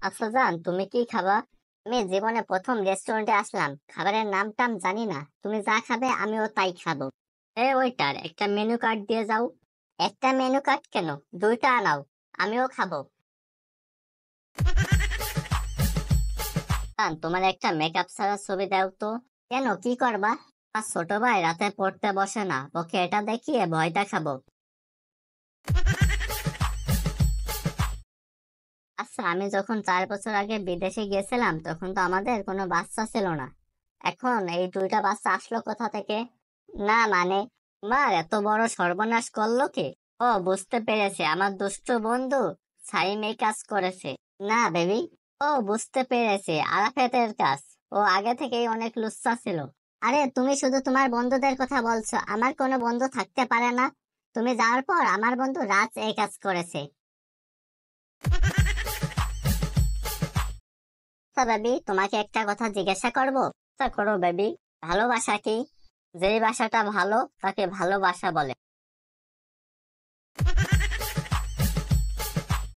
আচ্ছা জান, তুমি কি খাবা? আমি জীবনে প্রথম রেস্টুরেন্টে আসলাম, খাবারের নাম টাম জানি না। তুমি যা খাবে আমিও তাই খাবো। ওইটার একটা মেনু কার্ড দিয়ে যাও। একটা মেনু কার্ড কেন? দুইটা আনাও, আমিও খাবো। জান, তোমার একটা মেকআপ ছাড়া ছবি দাও তো। কেন, কি করবা? আর ছোট ভাই রাতে পড়তে বসে না, ওকে এটা দেখিয়ে ভয় দেখাবো। আচ্ছা, আমি যখন 4 বছর আগে বিদেশে গিয়েছিলাম তখন তো আমাদের কোনো বাচ্চা ছিল না। এখন এই দুইটা বাচ্চা আসলো কোথা থেকে? না মানে, তোমার এত বড় সর্বনাশ করলো কে? ও, বুঝতে পেরেছে, আমার দুষ্ট বন্ধু সাইম এই কাজ করেছে। না বেবি, ও বুঝতে পেরেছে, আরাফাতের কাজ। ও আগে থেকেই অনেক লুচ্চা ছিল। আরে তুমি শুধু তোমার বন্ধুদের কথা বলছো, আমার কোনো বন্ধু থাকতে পারে না? তুমি যাওয়ার পর আমার বন্ধু রাজ এই কাজ করেছে। আচ্ছা বেবি, তোমাকে একটা কথা জিজ্ঞাসা করবো? তা করো বেবি। ভালোবাসা কি? যেই বাসাটা ভালো তাকে ভালোবাসা বলে।